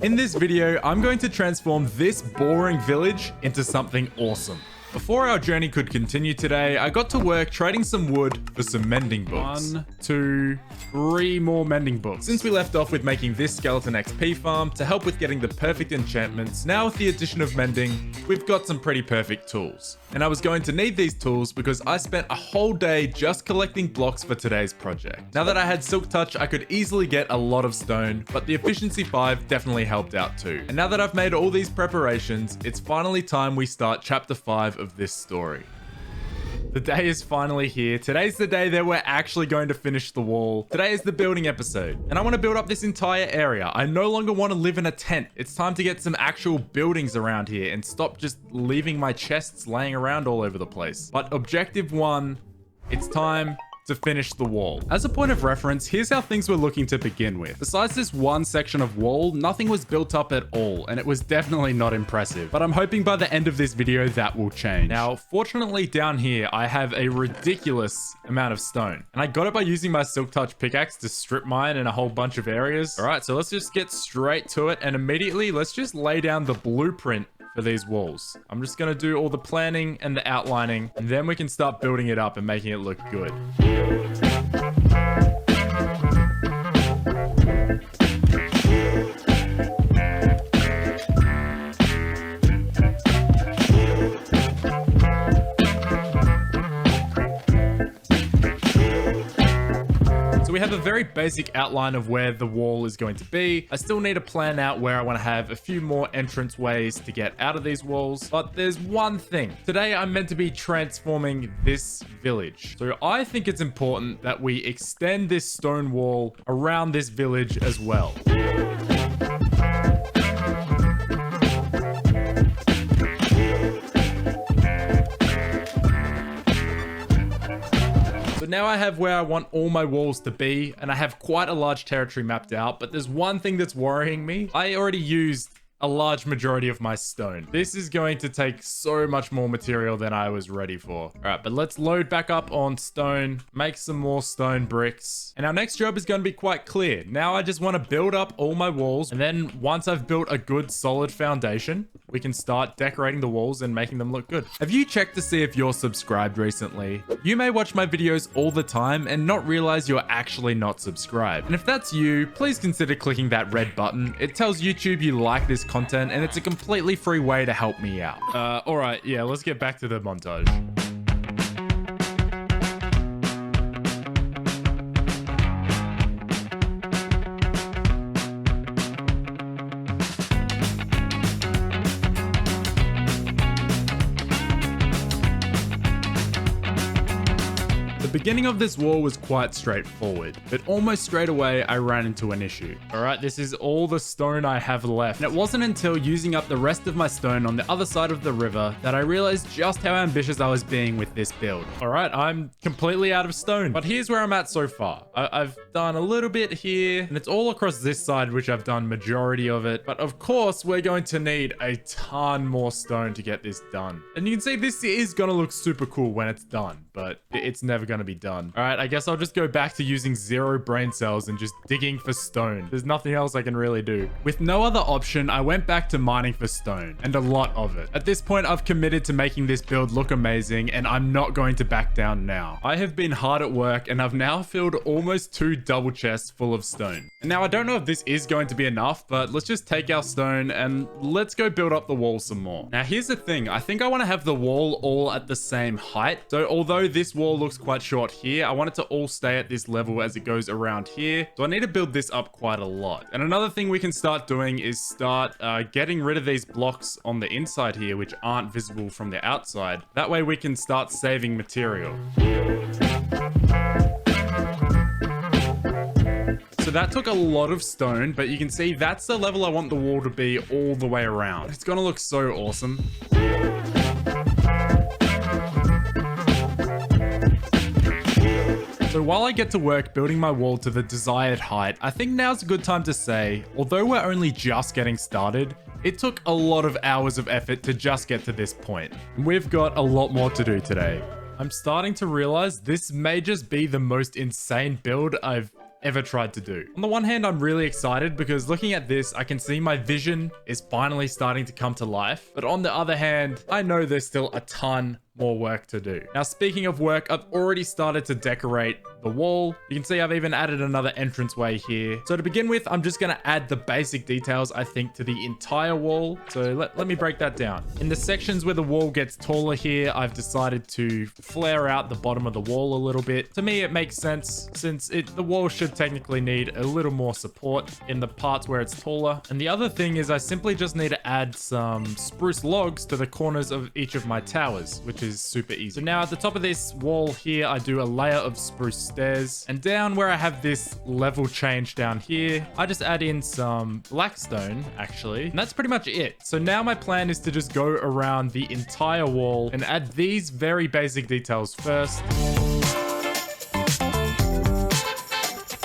In this video, I'm going to transform this boring village into something awesome. Before our journey could continue today, I got to work trading some wood for some mending books. 1, 2, 3 more mending books. Since we left off with making this skeleton XP farm to help with getting the perfect enchantments, now with the addition of mending, we've got some pretty perfect tools. And I was going to need these tools because I spent a whole day just collecting blocks for today's project. Now that I had Silk Touch, I could easily get a lot of stone, but the Efficiency 5 definitely helped out too. And now that I've made all these preparations, it's finally time we start chapter 5 of this story. The day is finally here. Today's the day that we're actually going to finish the wall. Today is the building episode, and I want to build up this entire area. I no longer want to live in a tent. It's time to get some actual buildings around here and stop just leaving my chests laying around all over the place. But objective 1, it's time to finish the wall. As a point of reference, here's how things were looking to begin with. Besides this one section of wall, nothing was built up at all, and it was definitely not impressive. But I'm hoping by the end of this video that will change. Now, fortunately down here, I have a ridiculous amount of stone, and I got it by using my Silk Touch pickaxe to strip mine in a whole bunch of areas. All right, so let's just get straight to it, and immediately let's just lay down the blueprint for these walls. I'm just going to do all the planning and the outlining, and then we can start building it up and making it look good. So we have a very basic outline of where the wall is going to be. I still need to plan out where I want to have a few more entrance ways to get out of these walls. But there's one thing. Today I'm meant to be transforming this village. So I think it's important that we extend this stone wall around this village as well. Now I have where I want all my walls to be, and I have quite a large territory mapped out, but there's one thing that's worrying me. I already used a large majority of my stone. This is going to take so much more material than I was ready for. All right, but let's load back up on stone, make some more stone bricks. And our next job is going to be quite clear. Now I just want to build up all my walls. And then once I've built a good solid foundation, we can start decorating the walls and making them look good. Have you checked to see if you're subscribed recently? You may watch my videos all the time and not realize you're actually not subscribed. And if that's you, please consider clicking that red button. It tells YouTube you like this content, and it's a completely free way to help me out. All right, yeah, let's get back to the montage. The beginning of this wall was quite straightforward, but almost straight away I ran into an issue. Alright, this is all the stone I have left. And it wasn't until using up the rest of my stone on the other side of the river that I realized just how ambitious I was being with this build. Alright, I'm completely out of stone, but here's where I'm at so far. I've done a little bit here, and it's all across this side, which I've done majority of it. But of course, we're going to need a ton more stone to get this done. And you can see this is gonna look super cool when it's done, but it's never gonna be done. All right, I guess I'll just go back to using 0 brain cells and just digging for stone. There's nothing else I can really do. With no other option, I went back to mining for stone, and a lot of it. At this point, I've committed to making this build look amazing, and I'm not going to back down now. I have been hard at work, and I've now filled almost 2 double chests full of stone. And now I don't know if this is going to be enough, but let's just take our stone and let's go build up the wall some more. Now here's the thing. I think I want to have the wall all at the same height. So although this wall looks quite short here, I want it to all stay at this level as it goes around here. So I need to build this up quite a lot. And another thing we can start doing is start getting rid of these blocks on the inside here, which aren't visible from the outside. That way we can start saving material. So that took a lot of stone, but you can see that's the level I want the wall to be all the way around. It's gonna look so awesome. So while I get to work building my wall to the desired height, I think now's a good time to say, although we're only just getting started, it took a lot of hours of effort to just get to this point. We've got a lot more to do today. I'm starting to realize this may just be the most insane build I've ever tried to do. On the one hand, I'm really excited because looking at this, I can see my vision is finally starting to come to life. But on the other hand, I know there's still a ton more work to do. Now, speaking of work, I've already started to decorate the wall. You can see I've even added another entranceway here. So to begin with, I'm just going to add the basic details, I think, to the entire wall. So let me break that down. In the sections where the wall gets taller here, I've decided to flare out the bottom of the wall a little bit. To me, it makes sense since the wall should technically need a little more support in the parts where it's taller. And the other thing is I simply just need to add some spruce logs to the corners of each of my towers, which is super easy. So now at the top of this wall here, I do a layer of spruce stairs, and down where I have this level change down here, I just add in some blackstone actually, and that's pretty much it. So now my plan is to just go around the entire wall and add these very basic details first.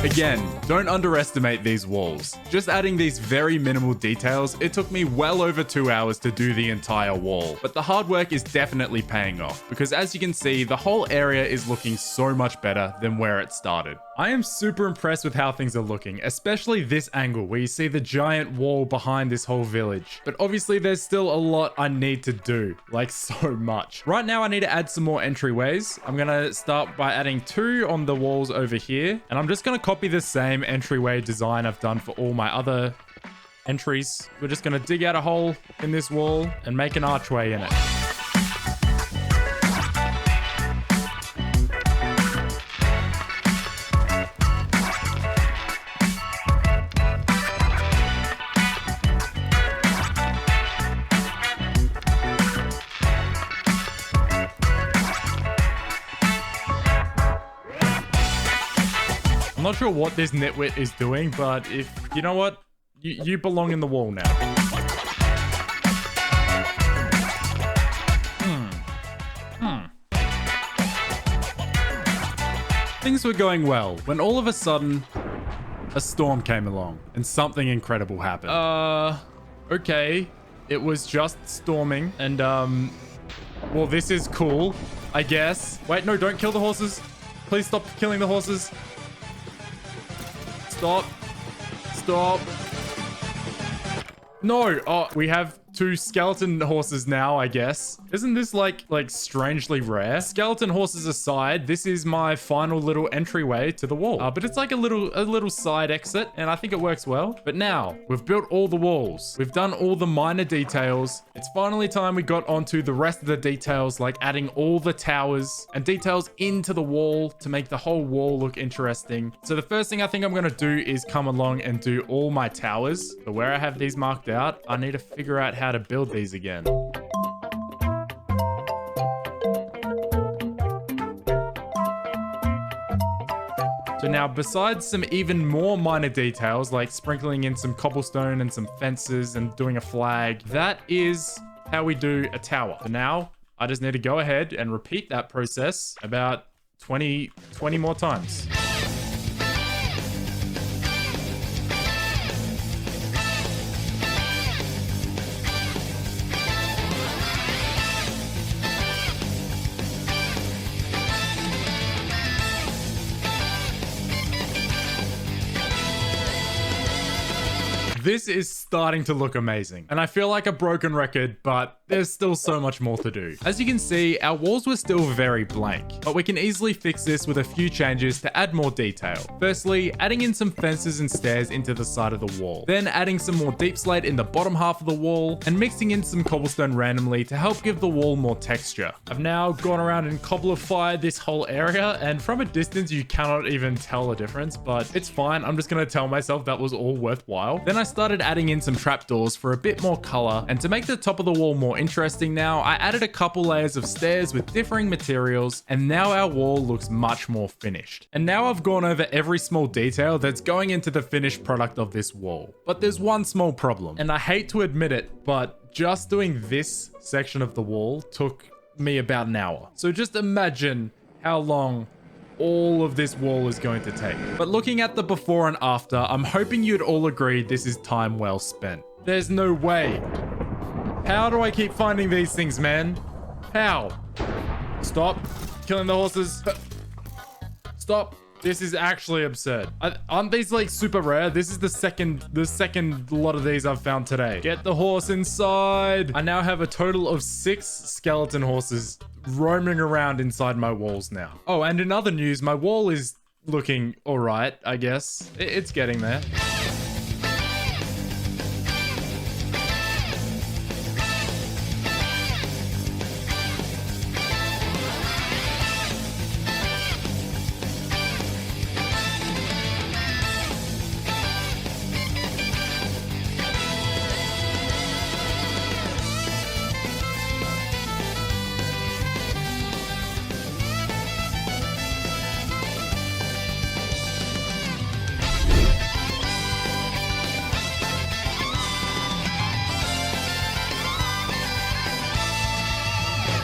Again, don't underestimate these walls. Just adding these very minimal details, it took me well over 2 hours to do the entire wall. But the hard work is definitely paying off, because as you can see, the whole area is looking so much better than where it started. I am super impressed with how things are looking, especially this angle where you see the giant wall behind this whole village. But obviously there's still a lot I need to do, like so much. Right now I need to add some more entryways. I'm gonna start by adding 2 on the walls over here, and I'm just gonna copy the same entryway design I've done for all my other entries. We're just gonna dig out a hole in this wall and make an archway in it. I'm not sure what this nitwit is doing, but if you know what, you belong in the wall now. Things were going well when all of a sudden a storm came along and something incredible happened. Okay, it was just storming, and well, this is cool, I guess. Wait, no, don't kill the horses. Please stop killing the horses. Stop. Stop. No. Oh, we have 2 skeleton horses now, I guess. Isn't this like strangely rare? Skeleton horses aside, this is my final little entryway to the wall. But it's like a little side exit, and I think it works well. But now we've built all the walls. We've done all the minor details. It's finally time we got onto the rest of the details, like adding all the towers and details into the wall to make the whole wall look interesting. So the first thing I think I'm gonna do is come along and do all my towers. So where I have these marked out, I need to figure out how to build these again. So now, besides some even more minor details, like sprinkling in some cobblestone and some fences and doing a flag, that is how we do a tower. So now, I just need to go ahead and repeat that process about 20 more times. This is starting to look amazing, and I feel like a broken record, but there's still so much more to do. As you can see, our walls were still very blank, but we can easily fix this with a few changes to add more detail. Firstly, adding in some fences and stairs into the side of the wall, then adding some more deep slate in the bottom half of the wall, and mixing in some cobblestone randomly to help give the wall more texture. I've now gone around and cobbleified this whole area, and from a distance you cannot even tell the difference, but it's fine. I'm just gonna tell myself that was all worthwhile. Then I started adding in some trapdoors for a bit more color, and to make the top of the wall more interesting now, I added a couple layers of stairs with differing materials, and now our wall looks much more finished. And now I've gone over every small detail that's going into the finished product of this wall. But there's one small problem, and I hate to admit it, but just doing this section of the wall took me about an hour. So just imagine how long all of this wall is going to take. But looking at the before and after, I'm hoping you'd all agree this is time well spent. There's no way. How do I keep finding these things, man? How? Stop killing the horses. Stop This is actually absurd. Aren't these like super rare? This is the second lot of these I've found today. Get the horse inside. I now have a total of 6 skeleton horses roaming around inside my walls now. Oh, and in other news, my wall is looking all right, I guess. It's getting there.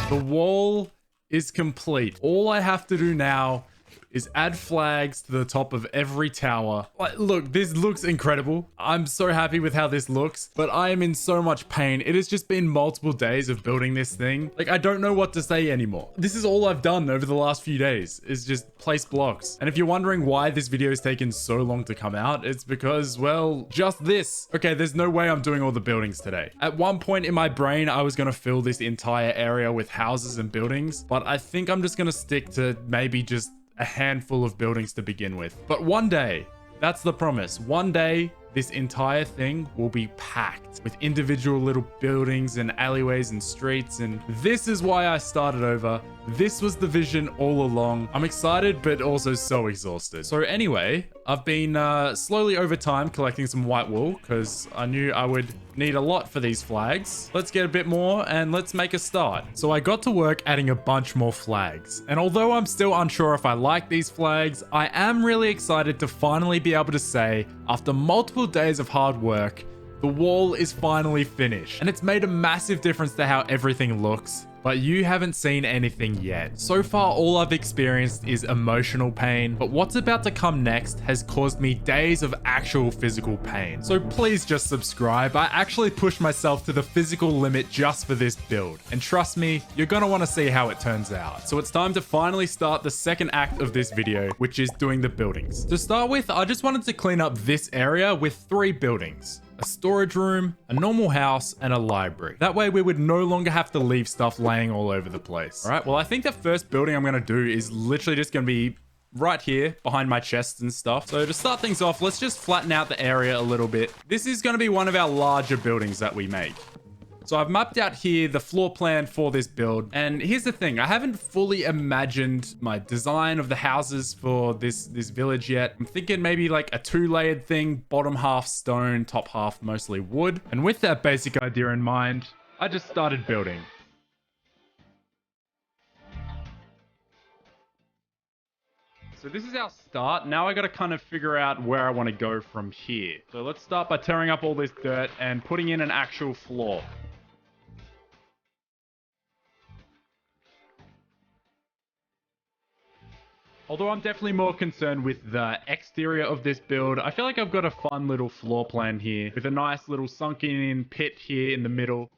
The wall is complete. All I have to do now is add flags to the top of every tower. Like, look, this looks incredible. I'm so happy with how this looks, but I am in so much pain. It has just been multiple days of building this thing. Like, I don't know what to say anymore. This is all I've done over the last few days, is just place blocks. And if you're wondering why this video has taken so long to come out, it's because, well, just this. Okay, there's no way I'm doing all the buildings today. At one point in my brain, I was gonna fill this entire area with houses and buildings, but I think I'm just gonna stick to maybe just a handful of buildings to begin with. But one day, that's the promise. One day, this entire thing will be packed with individual little buildings and alleyways and streets. And this is why I started over. This was the vision all along. I'm excited, but also so exhausted. So anyway, I've been slowly over time collecting some white wool because I knew I would need a lot for these flags. Let's get a bit more and let's make a start. So I got to work adding a bunch more flags. And although I'm still unsure if I like these flags, I am really excited to finally be able to say, after multiple days of hard work, the wall is finally finished. And it's made a massive difference to how everything looks. But you haven't seen anything yet. So far, all I've experienced is emotional pain, but what's about to come next has caused me days of actual physical pain. So please just subscribe. I actually pushed myself to the physical limit just for this build. And trust me, you're gonna wanna see how it turns out. So it's time to finally start the second act of this video, which is doing the buildings. To start with, I just wanted to clean up this area with 3 buildings. A storage room, a normal house, and a library. That way we would no longer have to leave stuff laying all over the place. All right, well, I think the first building I'm gonna do is literally just gonna be right here behind my chests and stuff. So to start things off, let's just flatten out the area a little bit. This is gonna be one of our larger buildings that we make. So I've mapped out here the floor plan for this build. And here's the thing, I haven't fully imagined my design of the houses for this village yet. I'm thinking maybe like a 2-layered thing, bottom half stone, top half mostly wood. And with that basic idea in mind, I just started building. So this is our start. Now I gotta kind of figure out where I want to go from here. So let's start by tearing up all this dirt and putting in an actual floor. Although I'm definitely more concerned with the exterior of this build, I feel like I've got a fun little floor plan here with a nice little sunken in pit here in the middle.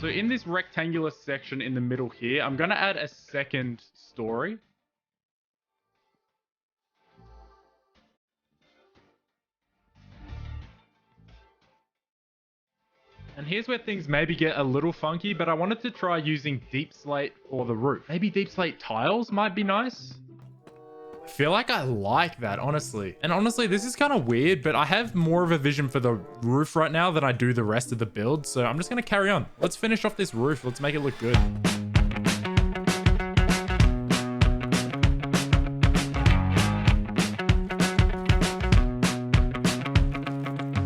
So in this rectangular section in the middle here, I'm going to add a second story. And here's where things maybe get a little funky, but I wanted to try using deep slate for the roof. Maybe deep slate tiles might be nice. I feel like I like that, honestly. And honestly, this is kind of weird, but I have more of a vision for the roof right now than I do the rest of the build. So I'm just going to carry on. Let's finish off this roof. Let's make it look good.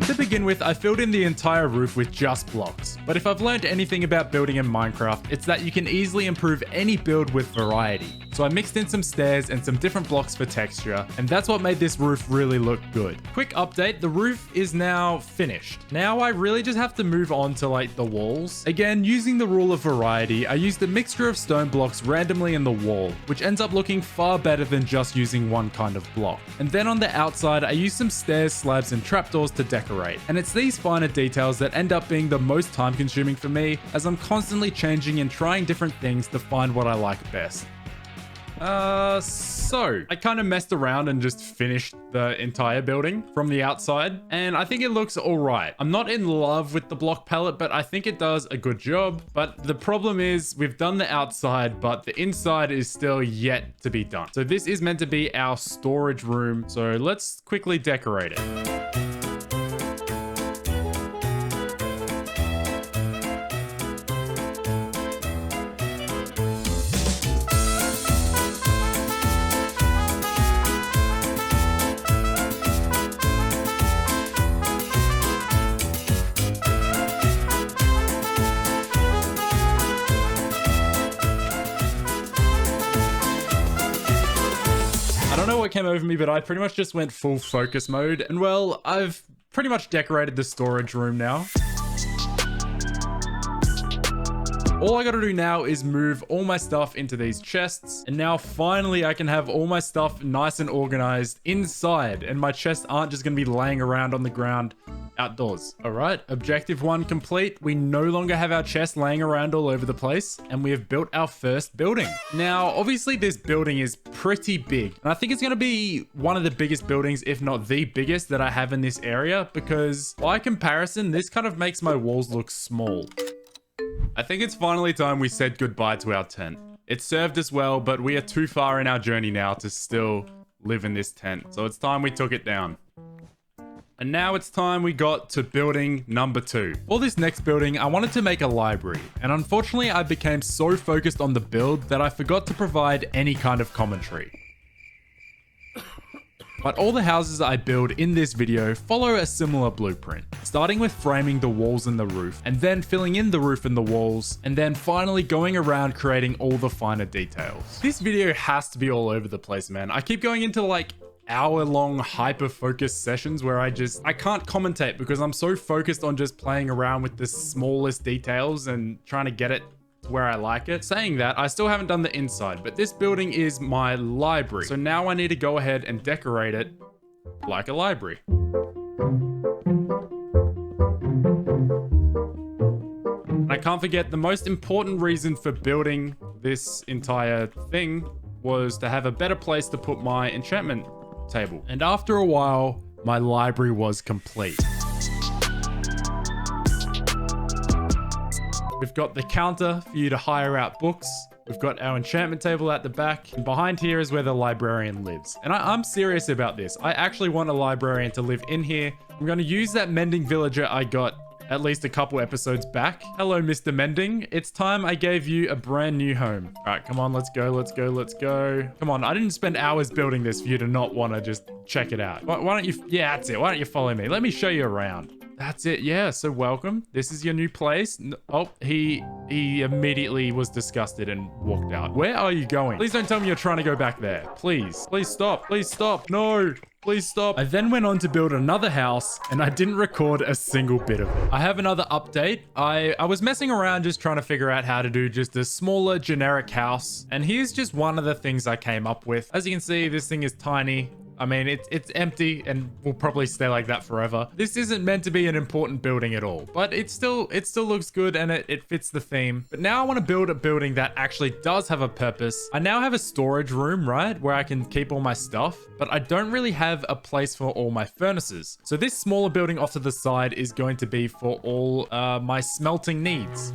To begin with, I filled in the entire roof with just blocks. But if I've learned anything about building in Minecraft, it's that you can easily improve any build with variety. So I mixed in some stairs and some different blocks for texture, and that's what made this roof really look good. Quick update, the roof is now finished. Now I really just have to move on to like the walls. Again, using the rule of variety, I used a mixture of stone blocks randomly in the wall, which ends up looking far better than just using one kind of block. And then on the outside, I used some stairs, slabs, and trapdoors to decorate. And it's these finer details that end up being the most time consuming for me, as I'm constantly changing and trying different things to find what I like best. So I kind of messed around and just finished the entire building from the outside, and I think it looks all right. I'm not in love with the block palette, but I think it does a good job. But the problem is we've done the outside, but the inside is still yet to be done. So this is meant to be our storage room. So let's quickly decorate it. I don't know what came over me, but I pretty much just went full focus mode. And well, I've pretty much decorated the storage room now. All I gotta do now is move all my stuff into these chests. And now finally I can have all my stuff nice and organized inside. And my chests aren't just gonna be laying around on the ground outdoors. All right, objective 1 complete. We no longer have our chests laying around all over the place, and we have built our first building. Now, obviously this building is pretty big, and I think it's gonna be one of the biggest buildings, if not the biggest, that I have in this area, because by comparison, this kind of makes my walls look small. I think it's finally time we said goodbye to our tent. It served us well, but we are too far in our journey now to still live in this tent, so it's time we took it down. And now it's time we got to building number 2. For this next building, I wanted to make a library, and unfortunately I became so focused on the build that I forgot to provide any kind of commentary. But all the houses I build in this video follow a similar blueprint, starting with framing the walls and the roof, and then filling in the roof and the walls, and then finally going around creating all the finer details. This video has to be all over the place, man. I keep going into like hour-long hyper-focused sessions where I can't commentate because I'm so focused on just playing around with the smallest details and trying to get it to where I like it. Saying that, I still haven't done the inside, but this building is my library. So now I need to go ahead and decorate it like a library. And I can't forget the most important reason for building this entire thing was to have a better place to put my enchantment table. And after a while, my library was complete. We've got the counter for you to hire out books. We've got our enchantment table at the back. And behind here is where the librarian lives. And I'm serious about this. I actually want a librarian to live in here. I'm going to use that mending villager I got at least a couple episodes back. Hello, Mr. Mending. It's time I gave you a brand new home. All right, come on, let's go, let's go, let's go. Come on, I didn't spend hours building this for you to not want to just check it out. Why don't you, yeah, that's it. Why don't you follow me? Let me show you around. That's it, yeah, so welcome. This is your new place. Oh, he immediately was disgusted and walked out. Where are you going? Please don't tell me you're trying to go back there. Please stop, please stop. No. Please stop. I then went on to build another house and I didn't record a single bit of it. I have another update. I was messing around just trying to figure out how to do just a smaller generic house. And here's just one of the things I came up with. As you can see, this thing is tiny. I mean, it's empty and will probably stay like that forever. This isn't meant to be an important building at all, but it still looks good and it fits the theme. But now I want to build a building that actually does have a purpose. I now have a storage room, right, where I can keep all my stuff, but I don't really have a place for all my furnaces. So this smaller building off to the side is going to be for all my smelting needs.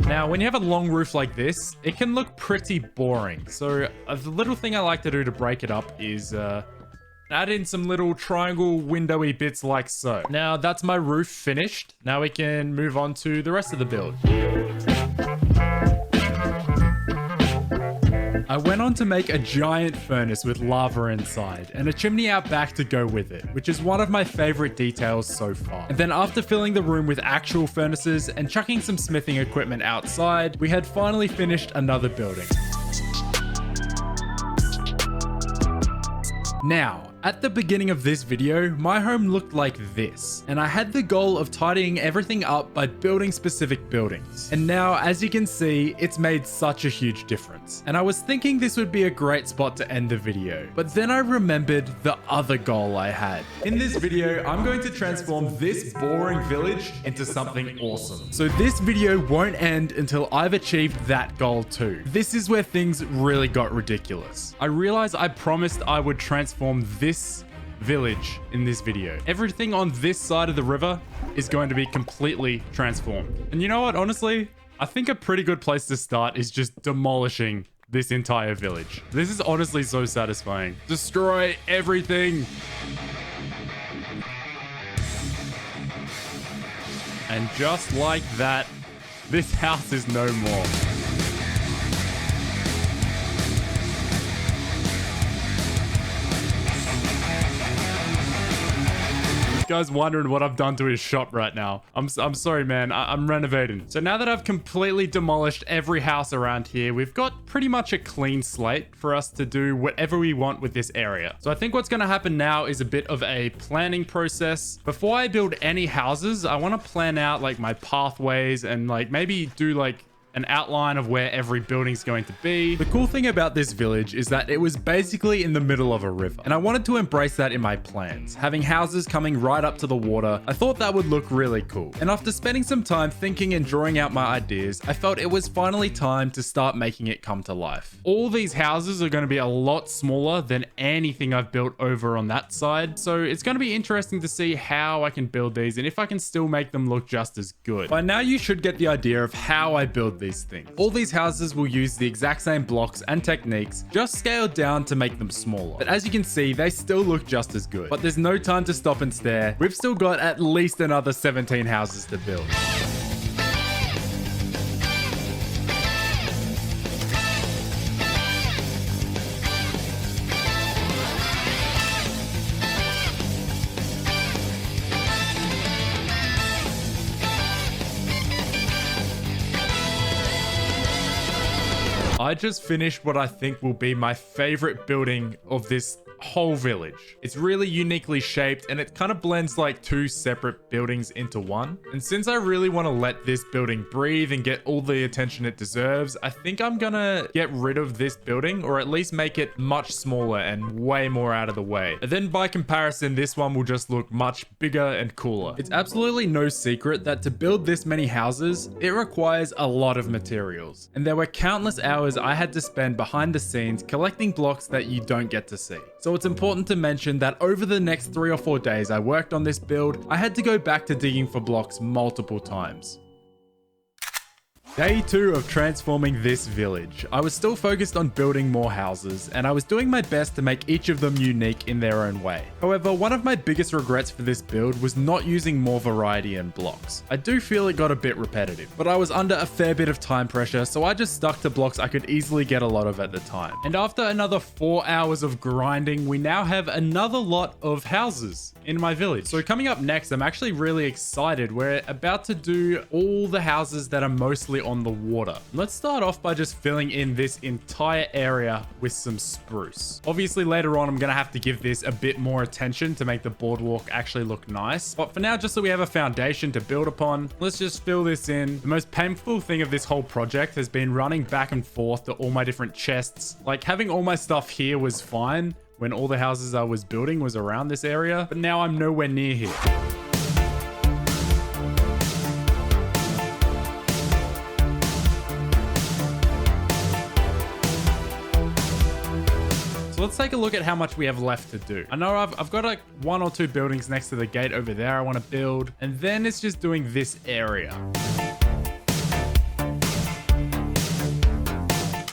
Now, when you have a long roof like this, it can look pretty boring. So the little thing I like to do to break it up is add in some little triangle windowy bits like so. Now, that's my roof finished. Now we can move on to the rest of the build. I went on to make a giant furnace with lava inside and a chimney out back to go with it, which is one of my favorite details so far. And then after filling the room with actual furnaces and chucking some smithing equipment outside, we had finally finished another building. Now, at the beginning of this video, my home looked like this, and I had the goal of tidying everything up by building specific buildings. And now, as you can see, it's made such a huge difference. And I was thinking this would be a great spot to end the video, but then I remembered the other goal I had. In this video, I'm going to transform this boring village into something awesome. So this video won't end until I've achieved that goal too. This is where things really got ridiculous. I realized I promised I would transform this village in this video. Everything on this side of the river is going to be completely transformed. And you know what? Honestly, I think a pretty good place to start is just demolishing this entire village. This is honestly so satisfying. Destroy everything. And just like that, this house is no more. Guy's wondering what I've done to his shop right now. I'm sorry, man. I'm renovating. So now that I've completely demolished every house around here, we've got pretty much a clean slate for us to do whatever we want with this area. So I think what's going to happen now is a bit of a planning process. Before I build any houses, I want to plan out like my pathways and like maybe do like an outline of where every building's going to be. The cool thing about this village is that it was basically in the middle of a river, and I wanted to embrace that in my plans. Having houses coming right up to the water, I thought that would look really cool. And after spending some time thinking and drawing out my ideas, I felt it was finally time to start making it come to life. All these houses are going to be a lot smaller than anything I've built over on that side, so it's going to be interesting to see how I can build these and if I can still make them look just as good. By now you should get the idea of how I build these things. All these houses will use the exact same blocks and techniques, just scaled down to make them smaller. But as you can see, they still look just as good. But there's no time to stop and stare. We've still got at least another 17 houses to build. I just finished what I think will be my favorite building of this whole village. It's really uniquely shaped and it kind of blends like two separate buildings into one. And since I really want to let this building breathe and get all the attention it deserves, I think I'm gonna get rid of this building, or at least make it much smaller and way more out of the way. And then by comparison, this one will just look much bigger and cooler. It's absolutely no secret that to build this many houses, it requires a lot of materials. And there were countless hours I had to spend behind the scenes collecting blocks that you don't get to see. So it's important to mention that over the next 3 or 4 days I worked on this build, I had to go back to digging for blocks multiple times. Day 2 of transforming this village. I was still focused on building more houses, and I was doing my best to make each of them unique in their own way. However, one of my biggest regrets for this build was not using more variety in blocks. I do feel it got a bit repetitive, but I was under a fair bit of time pressure, so I just stuck to blocks I could easily get a lot of at the time. And after another 4 hours of grinding, we now have another lot of houses in my village. So coming up next, I'm actually really excited. We're about to do all the houses that are mostly on the water. Let's start off by just filling in this entire area with some spruce. Obviously later on I'm gonna have to give this a bit more attention to make the boardwalk actually look nice, but for now, just so we have a foundation to build upon, let's just fill this in. The most painful thing of this whole project has been running back and forth to all my different chests. Like, having all my stuff here was fine when all the houses I was building was around this area, but now I'm nowhere near here. So let's take a look at how much we have left to do. I know I've got like 1 or 2 buildings next to the gate over there I want to build, and then it's just doing this area.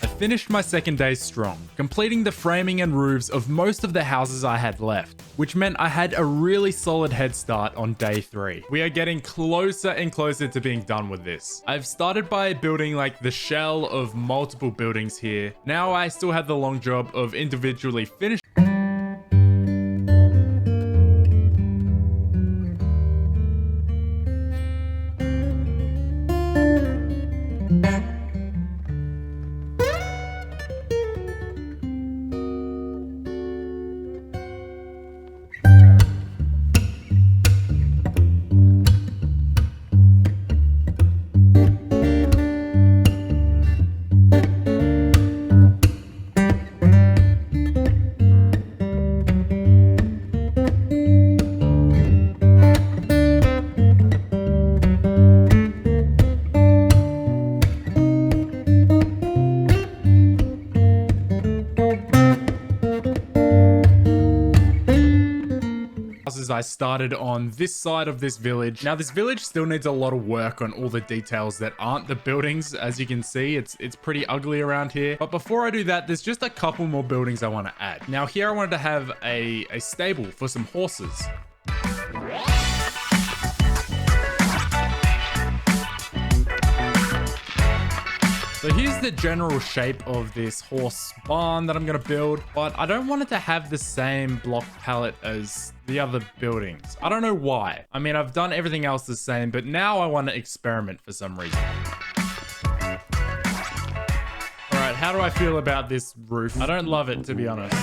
I finished my second day strong, completing the framing and roofs of most of the houses I had left, which meant I had a really solid head start on day 3. We are getting closer and closer to being done with this. I've started by building like the shell of multiple buildings here. Now I still have the long job of individually finishing I started on this side of this village. Now this village still needs a lot of work on all the details that aren't the buildings. As you can see, it's pretty ugly around here. But before I do that, there's just a couple more buildings I want to add. Now here I wanted to have a stable for some horses. So here's the general shape of this horse barn that I'm going to build, but I don't want it to have the same block palette as the other buildings. I don't know why. I mean, I've done everything else the same, but now I want to experiment for some reason. All right, how do I feel about this roof? I don't love it, to be honest.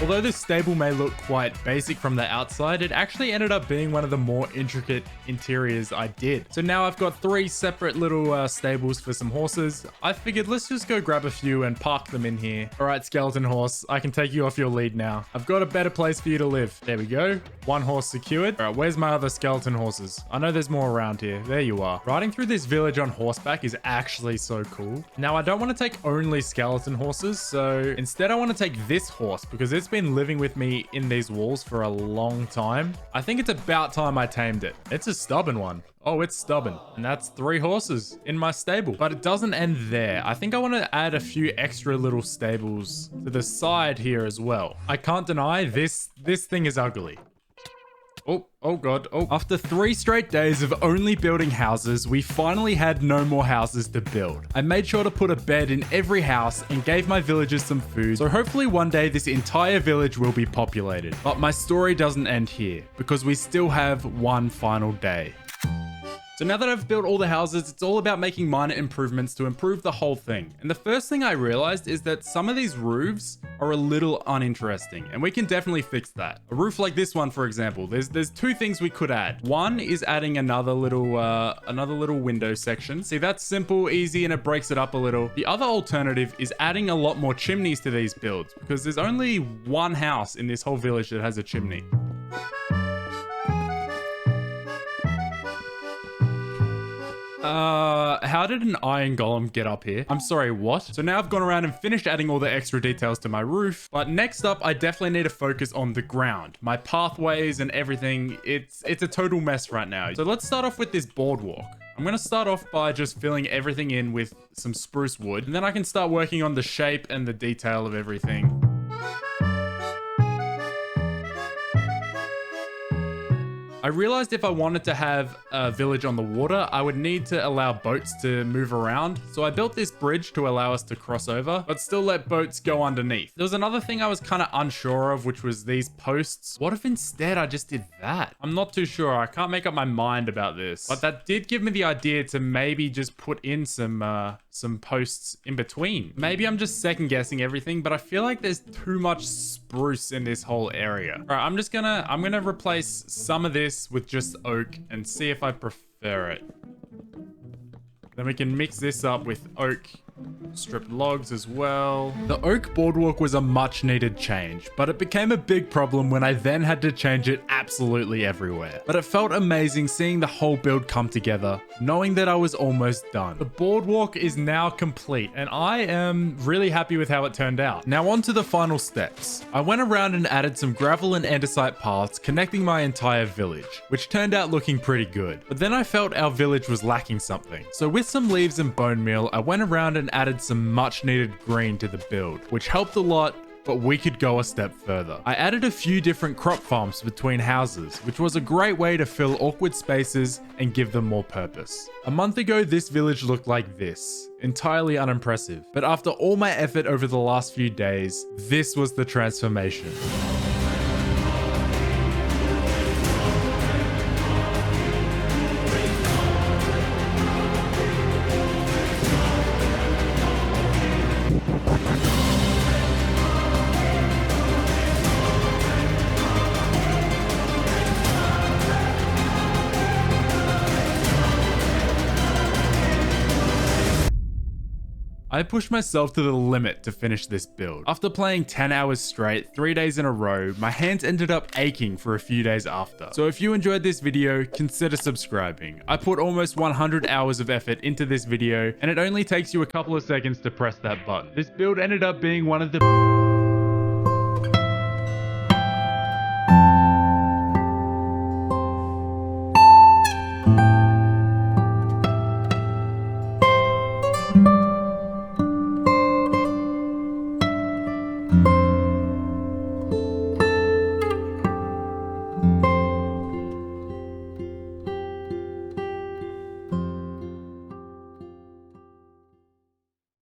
Although this stable may look quite basic from the outside, it actually ended up being one of the more intricate interiors I did. So now I've got 3 separate little stables for some horses. I figured let's just go grab a few and park them in here. All right, skeleton horse, I can take you off your lead now. I've got a better place for you to live. There we go. 1 horse secured. All right, where's my other skeleton horses? I know there's more around here. There you are. Riding through this village on horseback is actually so cool. Now, I don't want to take only skeleton horses, so instead I want to take this horse because it's been living with me in these walls for a long time. I think it's about time I tamed it. It's a stubborn one. Oh, it's stubborn. And that's 3 horses in my stable. But it doesn't end there. I think I want to add a few extra little stables to the side here as well. I can't deny this thing is ugly. Oh god. Oh, after 3 straight days of only building houses, we finally had no more houses to build. I made sure to put a bed in every house and gave my villagers some food, so hopefully one day this entire village will be populated. But my story doesn't end here, because we still have one final day. So now that I've built all the houses, it's all about making minor improvements to improve the whole thing. And the first thing I realized is that some of these roofs are a little uninteresting, and we can definitely fix that. A roof like this one, for example, there's 2 things we could add. One is adding another little window section. See, that's simple, easy, and it breaks it up a little. The other alternative is adding a lot more chimneys to these builds, because there's only 1 house in this whole village that has a chimney. How did an iron golem get up here? I'm sorry, what? So now I've gone around and finished adding all the extra details to my roof, but next up, I definitely need to focus on the ground. My pathways and everything, it's a total mess right now. So let's start off with this boardwalk. I'm going to start off by just filling everything in with some spruce wood, and then I can start working on the shape and the detail of everything. I realized if I wanted to have a village on the water, I would need to allow boats to move around. So I built this bridge to allow us to cross over, but still let boats go underneath. There was another thing I was kind of unsure of, which was these posts. What if instead I just did that? I'm not too sure. I can't make up my mind about this, but that did give me the idea to maybe just put in some posts in between. Maybe I'm just second guessing everything, but I feel like there's too much spruce in this whole area. All right, I'm gonna replace some of this with just oak and see if I prefer it. Then we can mix this up with oak stripped logs as well. The oak boardwalk was a much needed change, but it became a big problem when I then had to change it absolutely everywhere. But it felt amazing seeing the whole build come together, knowing that I was almost done. The boardwalk is now complete, and I am really happy with how it turned out. Now on to the final steps. I went around and added some gravel and andesite paths connecting my entire village, which turned out looking pretty good. But then I felt our village was lacking something. So with some leaves and bone meal, I went around and added some much needed green to the build, which helped a lot, but we could go a step further. I added a few different crop farms between houses, which was a great way to fill awkward spaces and give them more purpose. A month ago, this village looked like this, entirely unimpressive. But after all my effort over the last few days, this was the transformation. I pushed myself to the limit to finish this build. After playing 10 hours straight, 3 days in a row, my hands ended up aching for a few days after. So if you enjoyed this video, consider subscribing. I put almost 100 hours of effort into this video, and it only takes you a couple of seconds to press that button. This build ended up being one of the